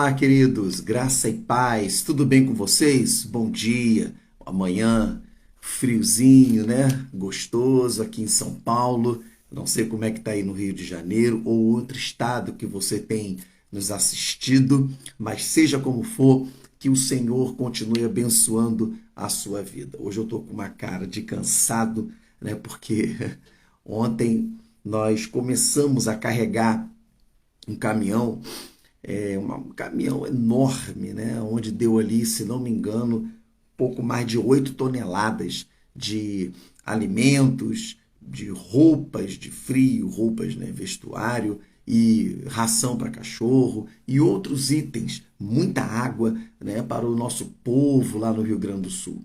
Olá, queridos, graça e paz, tudo bem com vocês? Bom dia, amanhã, friozinho, né? Gostoso aqui em São Paulo. Não sei como é que tá aí no Rio de Janeiro ou outro estado que você tem nos assistido, mas seja como for, que o Senhor continue abençoando a sua vida. Hoje eu tô com uma cara de cansado, né? Porque ontem nós começamos a carregar um caminhão, um caminhão enorme, né? Onde deu ali, se não me engano, pouco mais de 8 toneladas de alimentos, de roupas de frio, roupas, né, vestuário e ração para cachorro e outros itens, muita água, né, para o nosso povo lá no Rio Grande do Sul.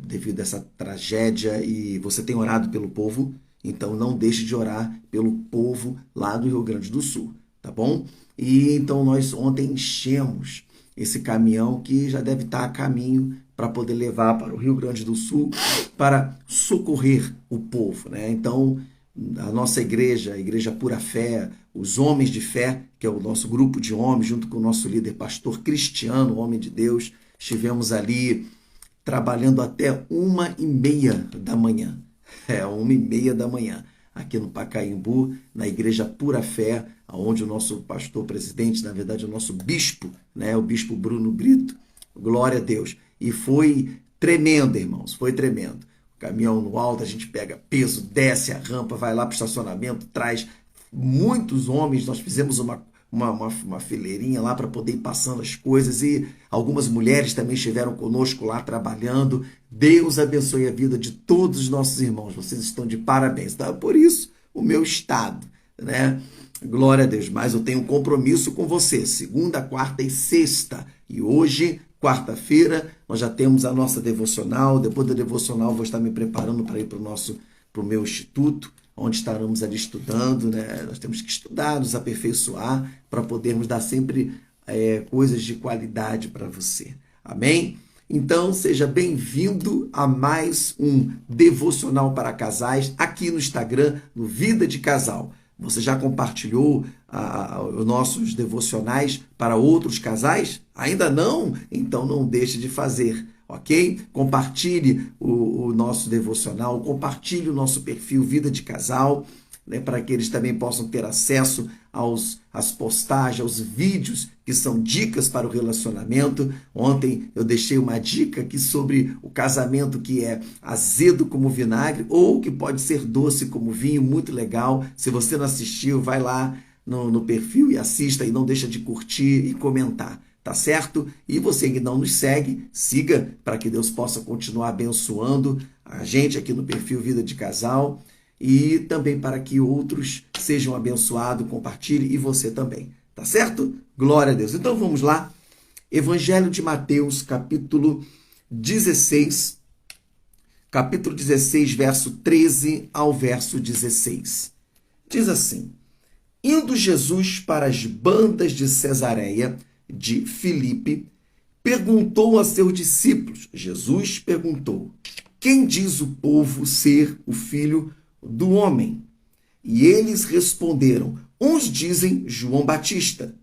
Devido a essa tragédia, e você tem orado pelo povo, então não deixe de orar pelo povo lá do Rio Grande do Sul, tá bom? E então nós ontem enchemos esse caminhão que já deve estar a caminho para poder levar para o Rio Grande do Sul para socorrer o povo, né? Então a nossa igreja, a Igreja Pura Fé, os Homens de Fé, que é o nosso grupo de homens, junto com o nosso líder pastor Cristiano, homem de Deus, estivemos ali trabalhando até 1h30 da manhã. 1h30 da manhã, aqui no Pacaembu, na Igreja Pura Fé, onde o nosso pastor presidente, na verdade, o nosso bispo, né, o bispo Bruno Brito, glória a Deus. E foi tremendo, irmãos, foi tremendo. O caminhão no alto, a gente pega peso, desce a rampa, vai lá para o estacionamento, traz muitos homens, nós fizemos uma fileirinha lá para poder ir passando as coisas, e algumas mulheres também estiveram conosco lá trabalhando. Deus abençoe a vida de todos os nossos irmãos, vocês estão de parabéns, tá? Por isso o meu estado, né? Glória a Deus, mas eu tenho um compromisso com você, segunda, quarta e sexta, e hoje, quarta-feira, nós já temos a nossa devocional. Depois da devocional vou estar me preparando para ir para o meu instituto, onde estaremos ali estudando, né? Nós temos que estudar, nos aperfeiçoar, para podermos dar sempre coisas de qualidade para você. Amém? Então, seja bem-vindo a mais um devocional para casais aqui no Instagram, no Vida de Casal. Você já compartilhou os nossos devocionais para outros casais? Ainda não? Então não deixe de fazer, ok? Compartilhe o nosso devocional, compartilhe o nosso perfil Vida de Casal, né, para que eles também possam ter acesso às postagens, aos vídeos que são dicas para o relacionamento. Ontem eu deixei uma dica aqui sobre o casamento que é azedo como vinagre ou que pode ser doce como vinho, muito legal. Se você não assistiu, vai lá no perfil e assista, e não deixa de curtir e comentar, tá certo? E você que não nos segue, siga para que Deus possa continuar abençoando a gente aqui no perfil Vida de Casal, e também para que outros sejam abençoados, compartilhe, e você também, tá certo? Glória a Deus. Então vamos lá, Evangelho de Mateus, capítulo 16, verso 13 ao verso 16. Diz assim: Indo Jesus para as bandas de Cesareia de Filipe, perguntou a seus discípulos, Jesus perguntou: quem diz o povo ser o Filho do Homem? E eles responderam: uns dizem João Batista,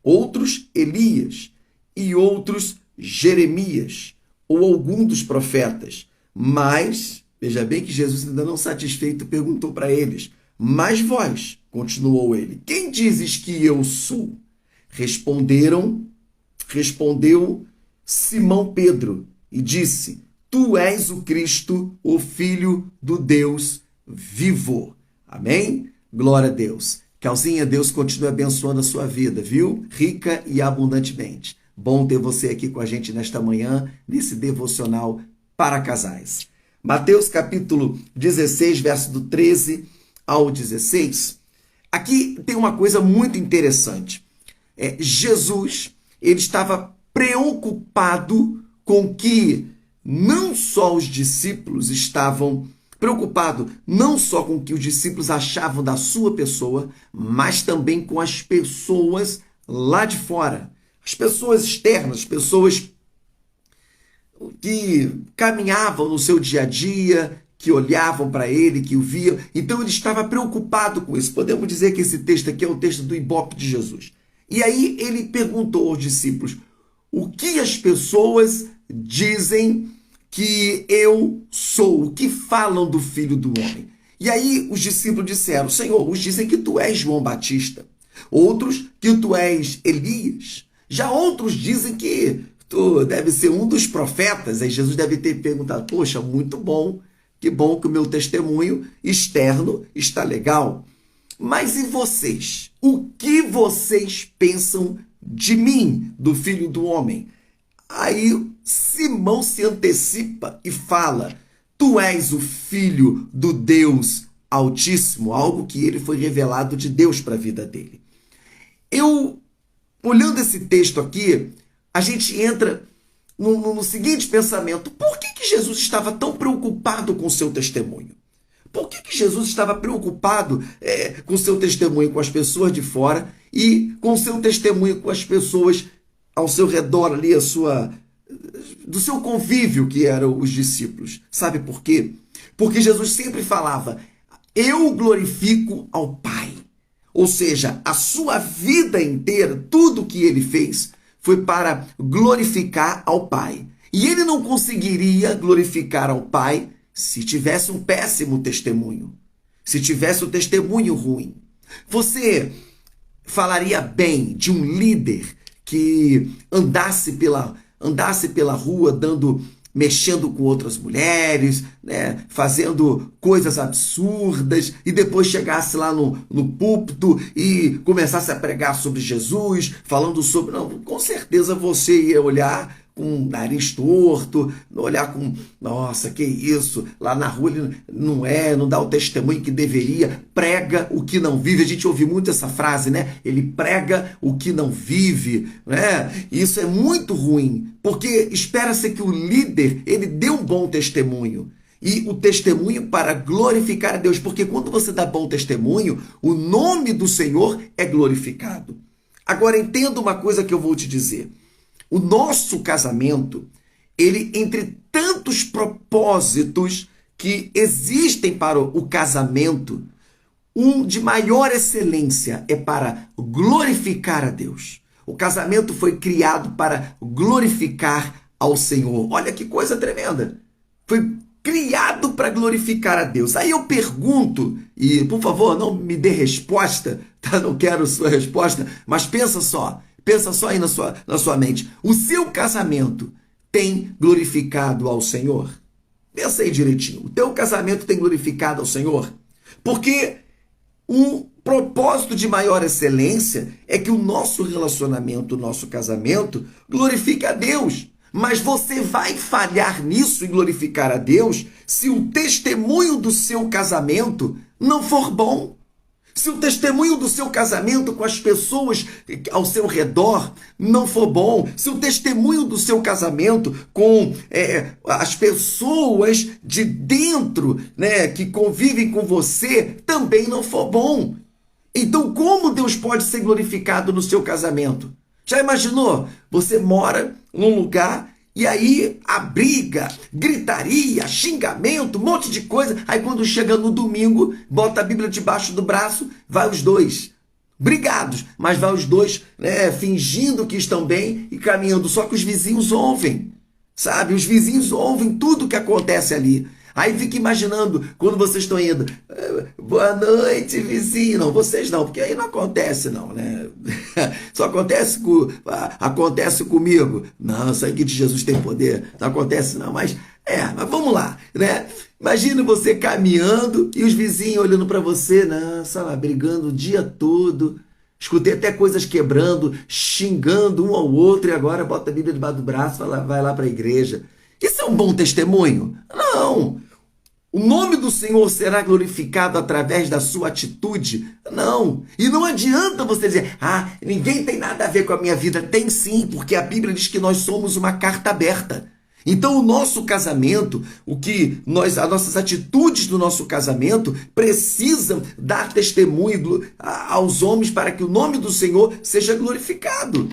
outros Elias, e outros Jeremias, ou algum dos profetas. Mas, veja bem que Jesus, ainda não satisfeito, perguntou para eles: mas vós, continuou ele, quem dizes que eu sou? Respondeu Simão Pedro e disse: tu és o Cristo, o Filho do Deus vivo. Amém? Glória a Deus. Calzinha, Deus continue abençoando a sua vida, viu? Rica e abundantemente. Bom ter você aqui com a gente nesta manhã, nesse devocional para casais. Mateus capítulo 16, verso do 13 ao 16. Aqui tem uma coisa muito interessante. Jesus, ele estava preocupado com que não só os discípulos estavam preocupados, não só com o que os discípulos achavam da sua pessoa, mas também com as pessoas lá de fora. As pessoas externas, as pessoas que caminhavam no seu dia a dia, que olhavam para ele, que o viam. Então ele estava preocupado com isso. Podemos dizer que esse texto aqui é o texto do Ibope de Jesus. E aí ele perguntou aos discípulos: o que as pessoas dizem que eu sou? O que falam do Filho do Homem? E aí os discípulos disseram: Senhor, uns dizem que tu és João Batista, outros que tu és Elias, já outros dizem que tu deve ser um dos profetas. Aí Jesus deve ter perguntado: poxa, muito bom, que bom que o meu testemunho externo está legal. Mas e vocês? O que vocês pensam de mim, do Filho do Homem? Aí Simão se antecipa e fala: tu és o Filho do Deus Altíssimo, algo que ele foi revelado de Deus para a vida dele. Olhando esse texto aqui, a gente entra no seguinte pensamento: por que Jesus estava tão preocupado com o seu testemunho? Por que Jesus estava preocupado com o seu testemunho com as pessoas de fora e com o seu testemunho com as pessoas ao seu redor ali, do seu convívio, que eram os discípulos? Sabe por quê? Porque Jesus sempre falava: eu glorifico ao Pai. Ou seja, a sua vida inteira, tudo que ele fez, foi para glorificar ao Pai. E ele não conseguiria glorificar ao Pai se tivesse um péssimo testemunho, se tivesse um testemunho ruim. Você falaria bem de um líder que andasse pela rua mexendo com outras mulheres, né, fazendo coisas absurdas, e depois chegasse lá no púlpito e começasse a pregar sobre Jesus, falando sobre... Não, com certeza você ia olhar com o nariz torto, olhar com: nossa, que isso, lá na rua ele não dá o testemunho que deveria, prega o que não vive. A gente ouve muito essa frase, né? Ele prega o que não vive, né? E isso é muito ruim, porque espera-se que o líder, ele dê um bom testemunho. E o testemunho para glorificar a Deus, porque quando você dá bom testemunho, o nome do Senhor é glorificado. Agora, entenda uma coisa que eu vou te dizer. O nosso casamento, ele, entre tantos propósitos que existem para o casamento, um de maior excelência é para glorificar a Deus. O casamento foi criado para glorificar ao Senhor. Olha que coisa tremenda. Foi criado para glorificar a Deus. Aí eu pergunto, e por favor, não me dê resposta, tá? Não quero sua resposta, mas pensa só aí na sua mente: o seu casamento tem glorificado ao Senhor? Pensa aí direitinho. O teu casamento tem glorificado ao Senhor? Porque um propósito de maior excelência é que o nosso relacionamento, o nosso casamento, glorifique a Deus. Mas você vai falhar nisso, em glorificar a Deus, se o testemunho do seu casamento não for bom. Se o testemunho do seu casamento com as pessoas ao seu redor não for bom, se o testemunho do seu casamento com as pessoas de dentro, né, que convivem com você, também não for bom, então como Deus pode ser glorificado no seu casamento? Já imaginou? Você mora num lugar e aí a briga, gritaria, xingamento, um monte de coisa. Aí quando chega no domingo, bota a Bíblia debaixo do braço, vai os dois brigados, mas vai os dois, né, fingindo que estão bem e caminhando. Só que os vizinhos ouvem, sabe? Os vizinhos ouvem tudo que acontece ali. Aí fica imaginando, quando vocês estão indo: boa noite, vizinho. Não, vocês não, porque aí não acontece não, né? Só acontece comigo. Não, o sangue de Jesus tem poder. Não acontece não, mas vamos lá, né? Imagina você caminhando e os vizinhos olhando para você, nossa, lá, brigando o dia todo. Escutei até coisas quebrando, xingando um ao outro, e agora bota a Bíblia debaixo do braço e vai lá para a igreja. Isso é um bom testemunho? Não. O nome do Senhor será glorificado através da sua atitude? Não. E não adianta você dizer: ninguém tem nada a ver com a minha vida. Tem sim, porque a Bíblia diz que nós somos uma carta aberta. Então o nosso casamento, as nossas atitudes do nosso casamento precisam dar testemunho aos homens para que o nome do Senhor seja glorificado.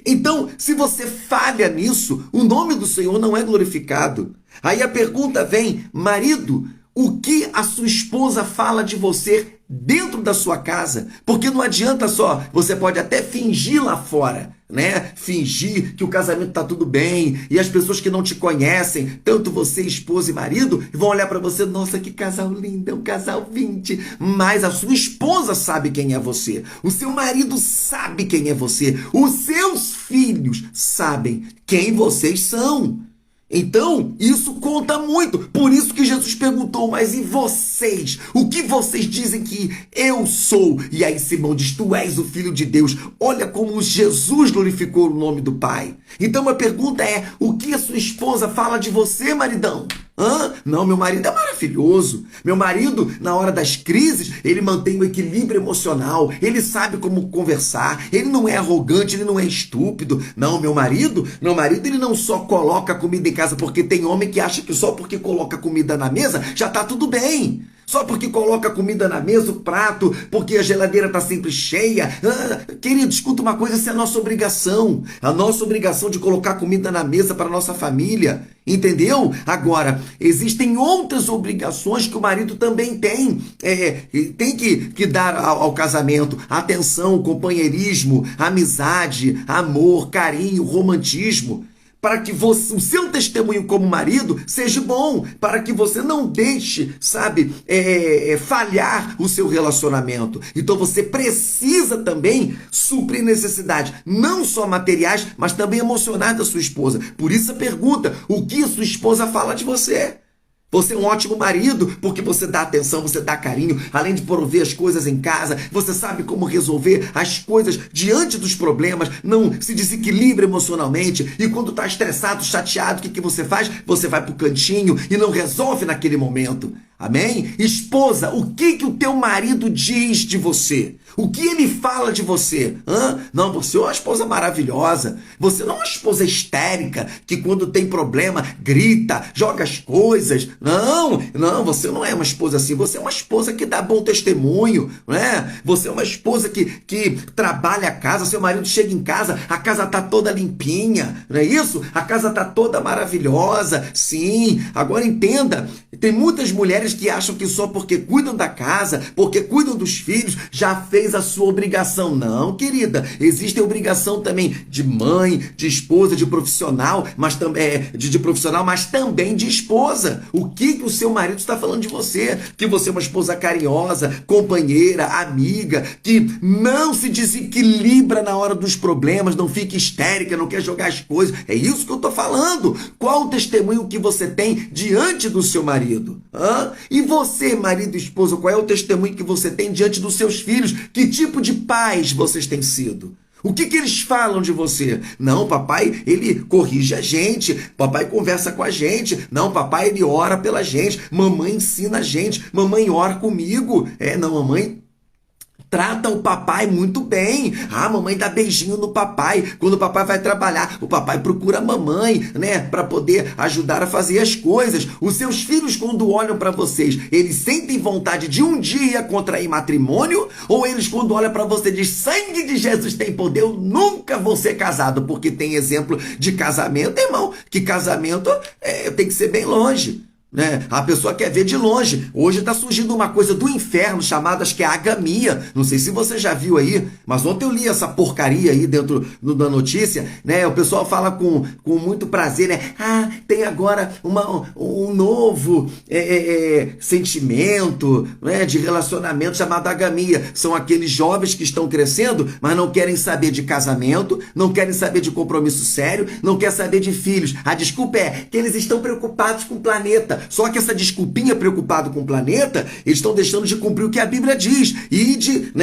Então, se você falha nisso, o nome do Senhor não é glorificado. Aí a pergunta vem: marido, o que a sua esposa fala de você dentro da sua casa, porque não adianta só, você pode até fingir lá fora, né? Fingir que o casamento tá tudo bem e as pessoas que não te conhecem, tanto você, esposa e marido, vão olhar para você, nossa, que casal lindo, é um casal 20, mas a sua esposa sabe quem é você, o seu marido sabe quem é você, os seus filhos sabem quem vocês são. Então, isso conta muito. Por isso que Jesus perguntou, mas e vocês? O que vocês dizem que eu sou? E aí Simão diz, tu és o Filho de Deus. Olha como Jesus glorificou o nome do Pai. Então a pergunta é, o que a sua esposa fala de você, maridão? Não, meu marido é maravilhoso. Meu marido, na hora das crises, ele mantém o equilíbrio emocional. Ele sabe como conversar. Ele não é arrogante, ele não é estúpido. Não, meu marido, ele não só coloca comida em casa, porque tem homem que acha que só porque coloca comida na mesa já tá tudo bem. Só porque coloca comida na mesa, o prato, porque a geladeira está sempre cheia. Querido, escuta uma coisa, essa é a nossa obrigação. A nossa obrigação de colocar comida na mesa para a nossa família. Entendeu? Agora, existem outras obrigações que o marido também tem. Tem que dar ao casamento atenção, companheirismo, amizade, amor, carinho, romantismo. Para que você, o seu testemunho como marido seja bom, para que você não deixe, sabe, falhar o seu relacionamento. Então você precisa também suprir necessidades, não só materiais, mas também emocionais da sua esposa. Por isso a pergunta, o que a sua esposa fala de você? Você é um ótimo marido porque você dá atenção, você dá carinho, além de prover as coisas em casa, você sabe como resolver as coisas diante dos problemas, não se desequilibra emocionalmente e quando está estressado, chateado, o que você faz? Você vai para o cantinho e não resolve naquele momento. Amém? Esposa, o que o teu marido diz de você? O que ele fala de você? Não, você é uma esposa maravilhosa. Você não é uma esposa histérica que quando tem problema grita, joga as coisas. Não, você não é uma esposa assim. Você é uma esposa que dá bom testemunho, né? Você é uma esposa que trabalha a casa. Seu marido chega em casa, a casa tá toda limpinha, não é isso? A casa tá toda maravilhosa. Sim, agora entenda, tem muitas mulheres que acham que só porque cuidam da casa, porque cuidam dos filhos, já fez a sua obrigação. Não, querida, existe a obrigação também de mãe, de esposa, de profissional, mas também de profissional, mas também de esposa. O que o seu marido está falando de você? Que você é uma esposa carinhosa, companheira, amiga, que não se desequilibra na hora dos problemas, não fica histérica, não quer jogar as coisas. É isso que eu estou falando. Qual o testemunho que você tem diante do seu marido? E você, marido e esposa, qual é o testemunho que você tem diante dos seus filhos? Que tipo de pais vocês têm sido? O que eles falam de você? Não, papai, ele corrige a gente. Papai conversa com a gente. Não, papai, ele ora pela gente. Mamãe ensina a gente. Mamãe ora comigo. Não, mamãe trata o papai muito bem. Mamãe dá beijinho no papai. Quando o papai vai trabalhar, o papai procura a mamãe, né? Para poder ajudar a fazer as coisas. Os seus filhos, quando olham para vocês, eles sentem vontade de um dia contrair matrimônio? Ou eles, quando olham para você, dizem, sangue de Jesus tem poder, eu nunca vou ser casado? Porque tem exemplo de casamento, irmão, que casamento tem que ser bem longe. A pessoa quer ver de longe. Hoje está surgindo uma coisa do inferno chamada, acho que é agamia. Não sei se você já viu aí, mas ontem eu li essa porcaria aí dentro da notícia, né? O pessoal fala com muito prazer, né? Tem agora um novo sentimento, né, de relacionamento chamado agamia. São aqueles jovens que estão crescendo, mas não querem saber de casamento, não querem saber de compromisso sério, não querem saber de filhos. A desculpa é que eles estão preocupados com o planeta. Só que essa desculpinha preocupado com o planeta, eles estão deixando de cumprir o que a Bíblia diz e de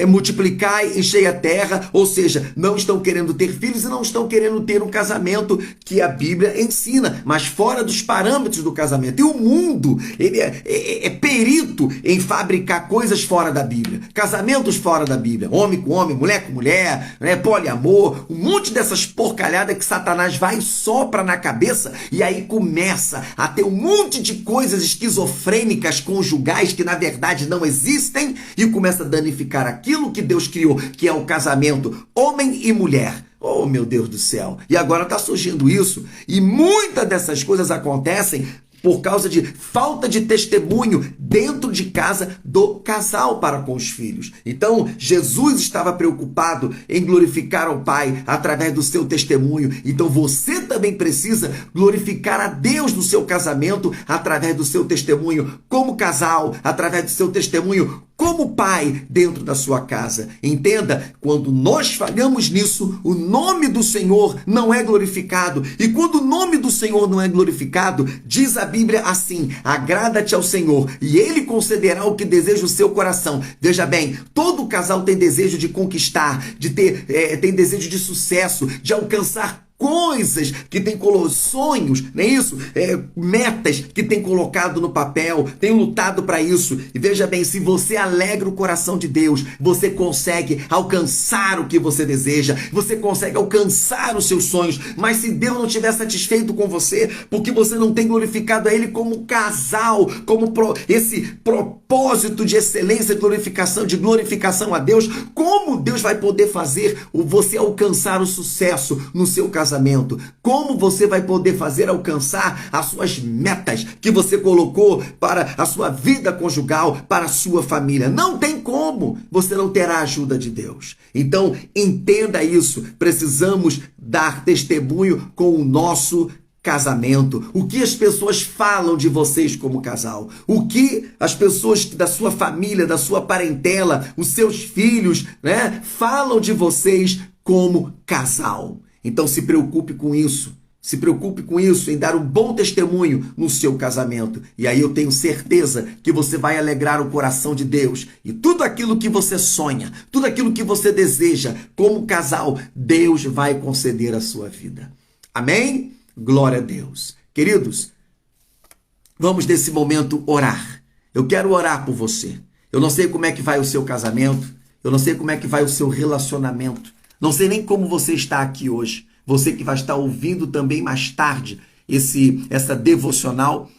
multiplicar e encher a terra, ou seja, não estão querendo ter filhos e não estão querendo ter um casamento que a Bíblia ensina, mas fora dos parâmetros do casamento. E o mundo, ele é perito em fabricar coisas fora da Bíblia, casamentos fora da Bíblia, homem com homem, mulher com mulher, poliamor, um monte dessas porcalhadas que Satanás vai e sopra na cabeça e aí começa a ter um monte de coisas esquizofrênicas conjugais que na verdade não existem e começa a danificar aquilo que Deus criou, que é o casamento, homem e mulher. Oh, meu Deus do céu! E agora está surgindo isso e muitas dessas coisas acontecem por causa de falta de testemunho dentro de casa do casal para com os filhos. Então, Jesus estava preocupado em glorificar ao Pai através do seu testemunho. Então, você também precisa glorificar a Deus no seu casamento através do seu testemunho como casal, através do seu testemunho como pai dentro da sua casa. Entenda, quando nós falhamos nisso, o nome do Senhor não é glorificado. E quando o nome do Senhor não é glorificado, diz a Bíblia assim: agrada-te ao Senhor e Ele concederá o que deseja o seu coração. Veja bem, todo casal tem desejo de conquistar, de ter, tem desejo de sucesso, de alcançar coisas que tem sonhos, não é isso? Metas que tem colocado no papel, tem lutado para isso. E veja bem, se você alegra o coração de Deus, você consegue alcançar o que você deseja, você consegue alcançar os seus sonhos. Mas se Deus não estiver satisfeito com você, porque você não tem glorificado a Ele como casal, como esse propósito de excelência, de glorificação a Deus, como Deus vai poder fazer você alcançar o sucesso no seu casamento? Como você vai poder fazer alcançar as suas metas que você colocou para a sua vida conjugal, para a sua família? Não tem como. Você não terá a ajuda de Deus. Então, entenda isso. Precisamos dar testemunho com o nosso casamento. O que as pessoas falam de vocês como casal? O que as pessoas da sua família, da sua parentela, os seus filhos, né, falam de vocês como casal? Então se preocupe com isso. Se preocupe com isso, em dar um bom testemunho no seu casamento. E aí eu tenho certeza que você vai alegrar o coração de Deus. E tudo aquilo que você sonha, tudo aquilo que você deseja como casal, Deus vai conceder à sua vida. Amém? Glória a Deus. Queridos, vamos nesse momento orar. Eu quero orar por você. Eu não sei como é que vai o seu casamento. Eu não sei como é que vai o seu relacionamento. Não sei nem como você está aqui hoje. Você que vai estar ouvindo também mais tarde essa devocional.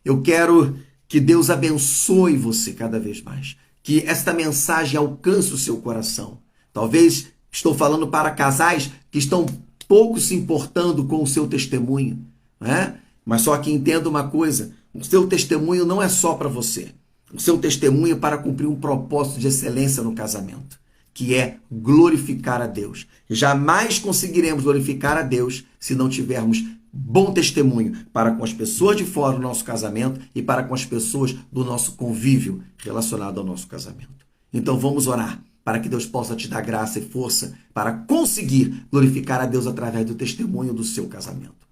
Eu quero que Deus abençoe você cada vez mais. Que esta mensagem alcance o seu coração. Talvez estou falando para casais que estão pouco se importando com o seu testemunho, né? Mas só que entenda uma coisa: o seu testemunho não é só para você. O seu testemunho é para cumprir um propósito de excelência no casamento, que é glorificar a Deus. Jamais conseguiremos glorificar a Deus se não tivermos bom testemunho para com as pessoas de fora do nosso casamento e para com as pessoas do nosso convívio relacionado ao nosso casamento. Então vamos orar para que Deus possa te dar graça e força para conseguir glorificar a Deus através do testemunho do seu casamento.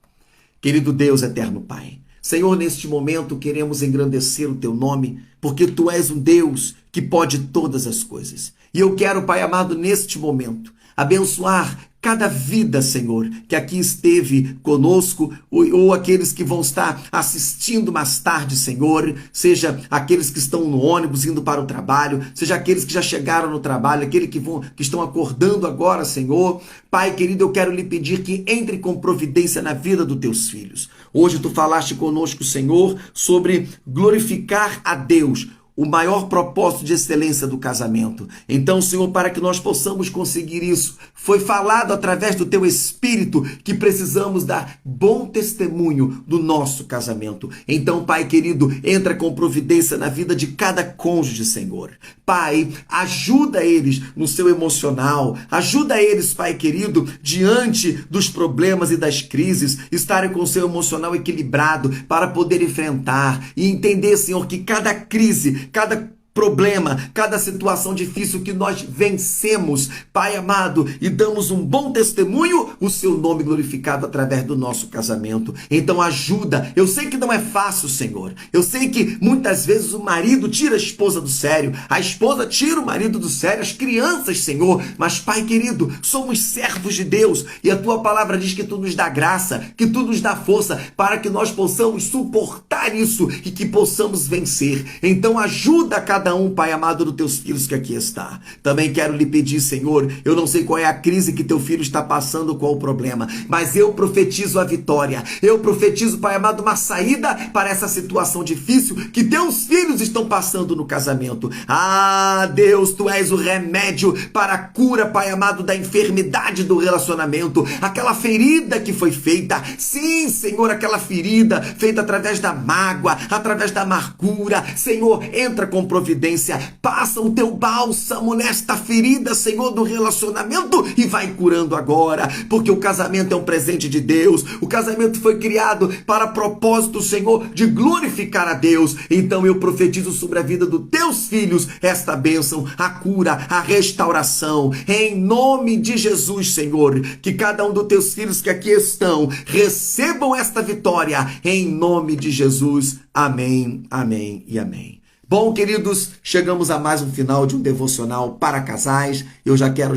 Querido Deus, eterno Pai, Senhor, neste momento queremos engrandecer o Teu nome, porque Tu és um Deus que pode todas as coisas. E eu quero, Pai amado, neste momento, abençoar cada vida, Senhor, que aqui esteve conosco, ou aqueles que vão estar assistindo mais tarde, Senhor, seja aqueles que estão no ônibus indo para o trabalho, seja aqueles que já chegaram no trabalho, aqueles que estão acordando agora, Senhor. Pai querido, eu quero lhe pedir que entre com providência na vida dos teus filhos. Hoje tu falaste conosco, Senhor, sobre glorificar a Deus, o maior propósito de excelência do casamento. Então, Senhor, para que nós possamos conseguir isso, foi falado através do Teu Espírito que precisamos dar bom testemunho do nosso casamento. Então, Pai querido, entra com providência na vida de cada cônjuge, Senhor. Pai, ajuda eles no seu emocional, ajuda eles, Pai querido, diante dos problemas e das crises, estarem com o seu emocional equilibrado para poder enfrentar e entender, Senhor, que cada crise, cada problema, cada situação difícil que nós vencemos, Pai amado, e damos um bom testemunho, o seu nome glorificado através do nosso casamento. Então ajuda. Eu sei que não é fácil, Senhor. Eu sei que muitas vezes o marido tira a esposa do sério, a esposa tira o marido do sério, as crianças, Senhor. Mas, Pai querido, somos servos de Deus e a Tua palavra diz que Tu nos dá graça, que Tu nos dá força para que nós possamos suportar isso e que possamos vencer. Então ajuda cada cada um, Pai amado, dos teus filhos que aqui está. Também quero lhe pedir, Senhor, eu não sei qual é a crise que teu filho está passando, qual o problema, mas eu profetizo a vitória. Eu profetizo, Pai amado, uma saída para essa situação difícil que teus filhos estão passando no casamento. Ah, Deus, tu és o remédio para a cura, Pai amado, da enfermidade do relacionamento, aquela ferida que foi feita. Sim, Senhor, aquela ferida feita através da mágoa, através da amargura. Senhor, entra com providência, passa o teu bálsamo nesta ferida, Senhor, do relacionamento e vai curando agora, porque o casamento é um presente de Deus. O casamento foi criado para propósito, Senhor, de glorificar a Deus. Então eu profetizo sobre a vida dos teus filhos esta bênção, a cura, a restauração, em nome de Jesus, Senhor. Que cada um dos teus filhos que aqui estão recebam esta vitória, em nome de Jesus. Amém, amém e amém. Bom, queridos, chegamos a mais um final de um devocional para casais. Eu já quero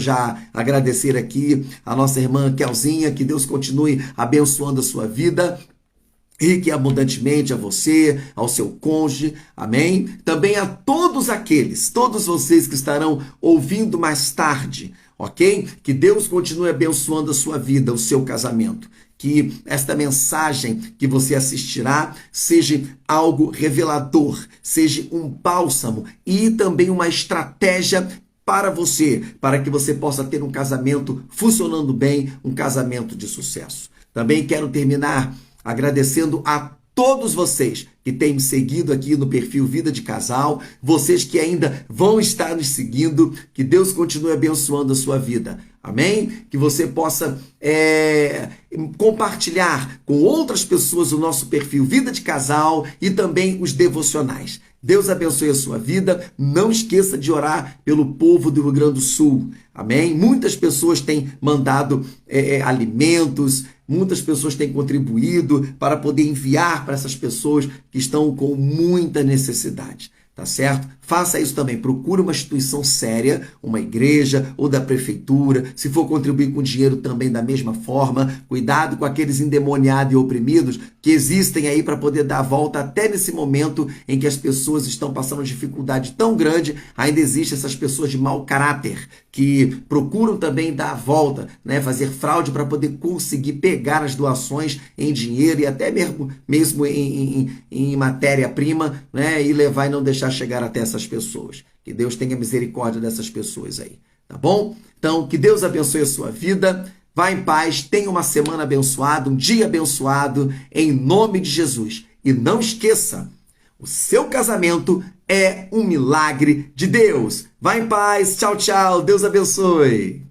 agradecer aqui a nossa irmã Kelzinha, que Deus continue abençoando a sua vida, rique e abundantemente a você, ao seu cônjuge, amém? Também a todos vocês que estarão ouvindo mais tarde, ok? Que Deus continue abençoando a sua vida, o seu casamento. Que esta mensagem que você assistirá seja algo revelador, seja um bálsamo e também uma estratégia para você, para que você possa ter um casamento funcionando bem, um casamento de sucesso. Também quero terminar agradecendo a todos vocês que têm me seguido aqui no perfil Vida de Casal, vocês que ainda vão estar nos seguindo, que Deus continue abençoando a sua vida. Amém? Que você possa compartilhar com outras pessoas o nosso perfil Vida de Casal e também os devocionais. Deus abençoe a sua vida. Não esqueça de orar pelo povo do Rio Grande do Sul. Amém? Muitas pessoas têm mandado alimentos, muitas pessoas têm contribuído para poder enviar para essas pessoas que estão com muita necessidade. Tá certo? Faça isso também. Procure uma instituição séria, uma igreja ou da prefeitura. Se for contribuir com dinheiro também da mesma forma. Cuidado com aqueles endemoniados e oprimidos que existem aí para poder dar a volta até nesse momento em que as pessoas estão passando dificuldade tão grande. Ainda existem essas pessoas de mau caráter que procuram também dar a volta, né? Fazer fraude para poder conseguir pegar as doações em dinheiro e até mesmo em matéria-prima, né? E levar e não deixar chegar até essas pessoas. Que Deus tenha misericórdia dessas pessoas aí, tá bom? Então, que Deus abençoe a sua vida. Vá em paz, tenha uma semana abençoada, um dia abençoado, em nome de Jesus. E não esqueça, o seu casamento é um milagre de Deus. Vá em paz, tchau, tchau, Deus abençoe.